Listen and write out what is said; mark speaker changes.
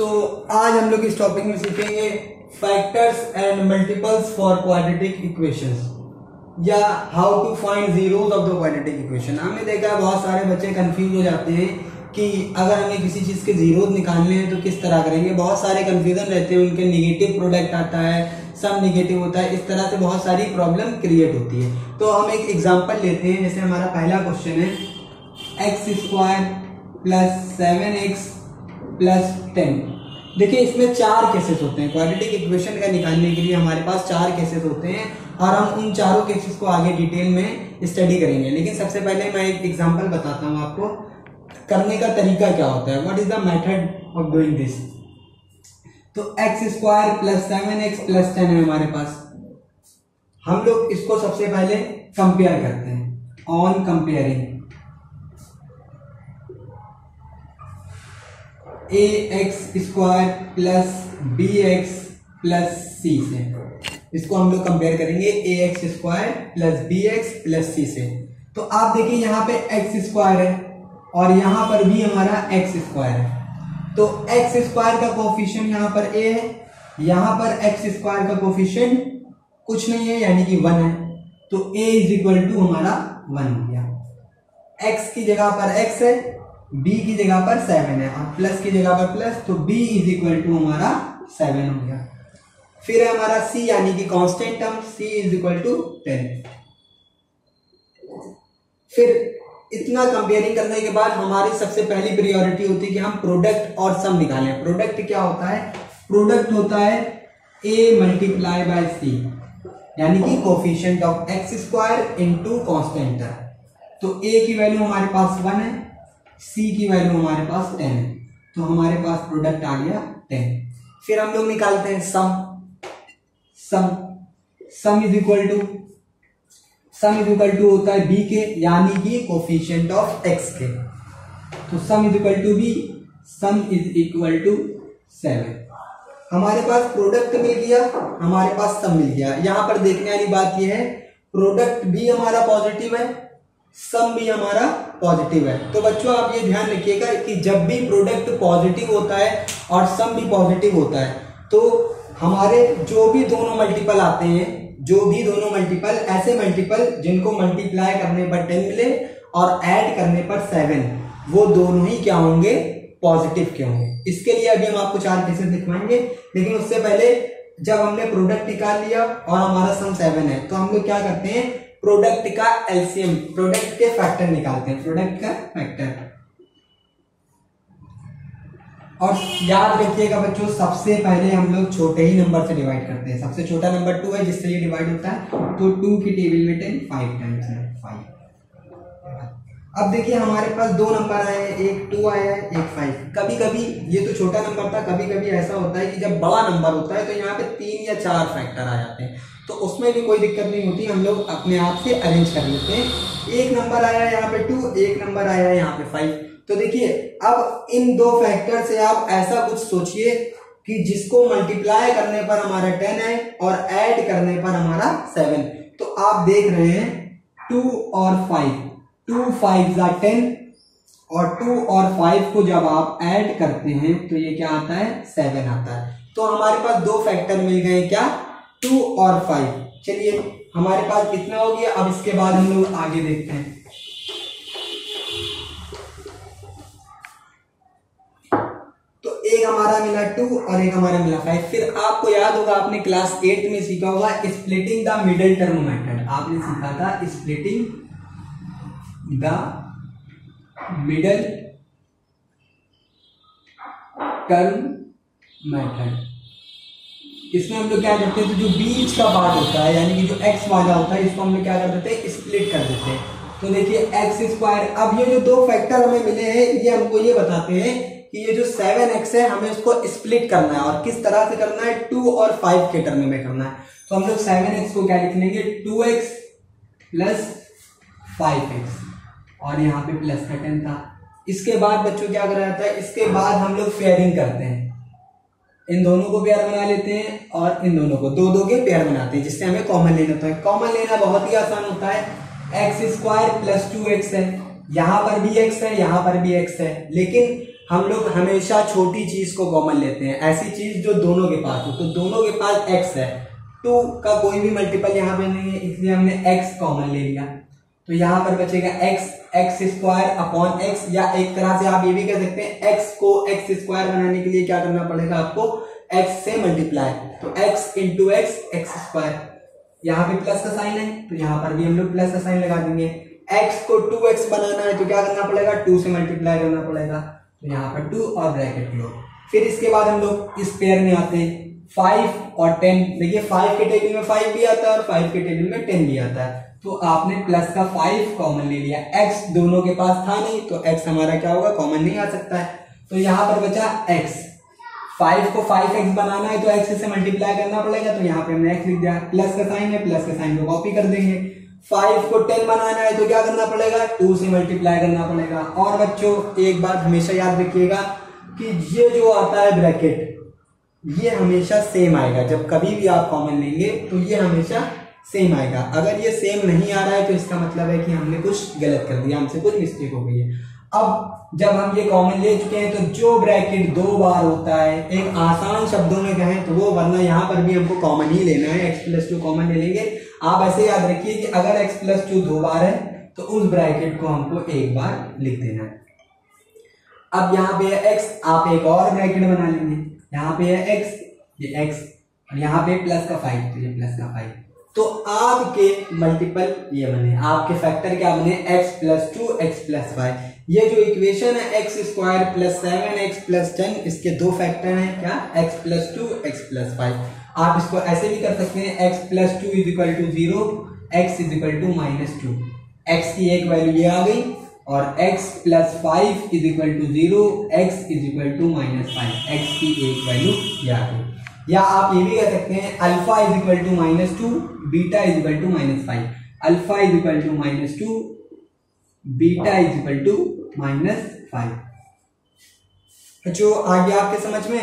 Speaker 1: तो आज हम लोग इस टॉपिक में सीखेंगे factors and multiples for quadratic equations या how to find zeros of the quadratic equation. हमने देखा है बहुत सारे बच्चे कंफ्यूज हो जाते हैं कि अगर हमें किसी चीज के जीरोस निकालने हैं तो किस तरह करेंगे। बहुत सारे कंफ्यूजन रहते हैं, उनके नेगेटिव प्रोडक्ट आता है, सब नेगेटिव होता है, इस तरह से बहुत सारी प्रॉब्लम क्रिएट होती है। तो हम एक एग्जांपल लेते हैं। जैसे हमारा पहला क्वेश्चन है x² + 7x + 10। देखिए इसमें 4 केसेस होते हैं। क्वाड्रेटिक इक्वेशन का निकालने के लिए हमारे पास 4 केसेस होते हैं और हम उन चारों केसेस को आगे डिटेल में स्टडी करेंगे। लेकिन सबसे पहले मैं एक एग्जांपल बताता हूँ आपको करने का तरीका क्या होता है, what is the method of doing this. तो x² + 7x + 10 है हमारे पास। हम लोग इसको सबसे पहले कंपेयर करते हैं। On comparing ax² + bx + c से, इसको हम लोग कंपेयर करेंगे ax² + bx + c से। तो आप देखिए यहाँ पे x² है और यहाँ पर भी हमारा x² है। तो x² का कोफिशिएंट यहाँ पर a है, यहाँ पर x² का कोफिशिएंट कुछ नहीं है यानी कि 1 है। तो a = हमारा 1 हो गया। x की जगह पर x है, b की जगह पर 7 है और प्लस की जगह पर प्लस, तो b = हमारा 7 हो गया। फिर है हमारा c यानी कि कांस्टेंट टर्म, c = 10। फिर इतना कंपेयरिंग करने के बाद हमारी सबसे पहली प्रायोरिटी होती है कि हम प्रोडक्ट और सम निकालें। प्रोडक्ट क्या होता है? प्रोडक्ट होता है a × c यानी कि coefficient of x² × constant term. तो a की वैल्यू हमारे पास 1 है, c की वैल्यू हमारे पास 10 है, तो हमारे पास प्रोडक्ट आ गया 10। फिर हम लोग निकालते हैं सम। सम इज होता है b के यानी कि कोफिशिएंट ऑफ x के। तो सम b, सम = 7। हमारे पास प्रोडक्ट मिल गया, हमारे पास सम मिल गया। यहां पर देखने वाली बात यह है प्रोडक्ट भी हमारा पॉजिटिव है, सम भी हमारा पॉजिटिव है। तो बच्चों आप ये ध्यान रखिएगा कि जब भी प्रोडक्ट पॉजिटिव होता है और सम भी पॉजिटिव होता है तो हमारे जो भी दोनों मल्टीपल आते हैं, जो भी दोनों मल्टीपल, ऐसे मल्टीपल जिनको मल्टीप्लाई करने पर 10 मिले और ऐड करने पर 7, वो दोनों ही क्या होंगे? पॉजिटिव के होंगे। इसके लिए अभी हम आपको 4 केसेस दिखवाएंगे, लेकिन उससे पहले जब हमने प्रोडक्ट निकाल लिया और हमारा सम 7 है तो हम लोग क्या करते हैं? प्रोडक्ट का एलसीएम, प्रोडक्ट के फैक्टर निकालते हैं। प्रोडक्ट का फैक्टर, और याद रखिएगा बच्चों सबसे पहले हम लोग छोटे ही नंबर से डिवाइड करते हैं। सबसे छोटा नंबर 2 है जिससे ये डिवाइड होता है, तो 2 की टेबल में 10 5 टाइम्स है 5। अब देखिए हमारे पास 2 नंबर आए हैं, एक 2 आया है, एक 5। कभी कभी ये तो छोटा नंबर था, कभी कभी ऐसा होता है कि जब बड़ा नंबर होता है तो यहाँ पे 3 या 4 फैक्टर आ जाते हैं, तो उसमें भी कोई दिक्कत नहीं होती, हम लोग अपने आप से अरेंज कर लेते हैं। एक नंबर आया है यहाँ पे 2, एक नंबर आया है यहाँ पे 5। तो देखिए अब इन 2 फैक्टर से आप ऐसा कुछ सोचिए कि जिसको मल्टीप्लाई करने पर हमारा 10 है और ऐड करने पर हमारा 7। तो आप देख रहे हैं 2 और 5, 2 5 = 10 और 2 और 5 को जब आप ऐड करते हैं तो ये क्या आता है? 7 आता है। तो हमारे पास 2 फैक्टर मिल गए, क्या? 2 और 5। चलिए हमारे पास कितना हो गया। अब इसके बाद हम लोग आगे देखते हैं। तो एक हमारा मिला 2 और एक हमारा मिला 5। फिर आपको याद होगा, आपने क्लास 8 में सीखा होगा splitting the middle term method. आपने सीखा था splitting the middle term method. इसमें हम लोग क्या करते हैं, तो जो बीच का पार्ट होता है यानी कि जो x वाला होता है, इसको हम लोग क्या कर देते हैं? स्प्लिट कर देते हैं। तो देखिए x²। अब ये जो 2 फैक्टर हमें मिले हैं ये हमको ये बताते हैं कि ये जो 7x है हमें इसको स्प्लिट करना है, और किस तरह से करना है? 2 और 5 के टर्म में करना है। तो हम लोग 7x को क्या लिख लेंगे? 2x + 5x, और यहाँ पे प्लस का 10 था। इसके बाद बच्चों क्या करा जाता है? इसके बाद हम लोग पेयरिंग करते हैं, इन दोनों को पेयर बना लेते हैं और इन दोनों को 2 के पेयर बनाते हैं, जिससे हमें कॉमन लेना होता है। कॉमन लेना बहुत ही आसान होता है। x² + 2x है, यहाँ पर भी x है, यहाँ पर भी x है, लेकिन हम लोग हमेशा छोटी चीज को कॉमन लेते हैं, ऐसी चीज जो दोनों के पास हो। तो दोनों के पास x है, 2 का कोई भी मल्टीपल यहाँ पे नहीं है, इसलिए हमने x कॉमन ले लिया। तो यहाँ पर बचेगा x स्क्वायर अपॉन x, या एक तरह से आप ये भी कह सकते हैं x को x स्क्वायर बनाने के लिए क्या करना पड़ेगा आपको, x से मल्टीप्लाई। तो x इंटू x स्क्वायर, यहाँ पे प्लस का साइन है तो यहाँ पर भी हम लोग प्लस का साइन लगा देंगे। x को 2x बनाना है तो क्या करना पड़ेगा, 2 से मल्टीप्लाई करना पड़ेगा। तो यहाँ पर 2 और ब्रैकेट क्लोज। फिर इसके बाद हम लोग इस पेयर में आते हैं 5 और 10। देखिए 5 के टेबल में 5 भी आता है और 5 के टेबल में 10 भी आता है। तो आपने प्लस का 5 कॉमन ले लिया, x दोनों के पास था नहीं तो x हमारा क्या होगा, कॉमन नहीं आ सकता है। तो यहाँ पर बचा x, 5 को 5x बनाना है तो x से मल्टीप्लाई करना पड़ेगा। तो यहाँ पे हमने x लिख दिया, प्लस का साइन है, प्लस का साइन को कॉपी कर देंगे। 5 को 10 बनाना है तो क्या करना पड़ेगा, 2 से मल्टीप्लाई करना पड़ेगा। और बच्चों एक बात हमेशा याद रखिएगा कि ये जो आता है ब्रैकेट, ये हमेशा सेम आएगा। जब कभी भी आप कॉमन लेंगे तो ये हमेशा सेम आएगा। अगर ये सेम नहीं आ रहा है तो इसका मतलब है कि हमने कुछ गलत कर दिया, हमसे कुछ मिस्टेक हो गई है। अब जब हम ये कॉमन ले चुके हैं तो जो ब्रैकेट 2 बार होता है, एक आसान शब्दों में कहें तो वो, वरना यहाँ पर भी हमको कॉमन ही लेना है, x+2 कॉमन ले लेंगे। आप ऐसे याद रखिए कि अगर x+2 2 बार है तो उस ब्रैकेट को हमको एक बार लिख देना है। अब यहाँ पे है x, आप एक और ब्रैकेट बना लेंगे, यहाँ पे है x, ये x, और यहाँ पे प्लस का 5 तो ये प्लस का 5। तो आपके मल्टीपल ये बने, आपके फैक्टर क्या बने, x+2 x+5। ये जो इक्वेशन है x square plus 7x plus 10, इसके दो फैक्टर हैं क्या, x+2 x+5। आप इसको ऐसे भी कर सकते हैं, x+2 = 0, x = -2। x की एक वैल्यू ये आ गई और x+5 = 0, x = -5, x की एक वैल्यू ये आ गई। या आप ये भी कह सकते हैं अल्फा = -2, बीटा = -5, अल्फा = -2, बीटा = -5। जो आगे आपके समझ में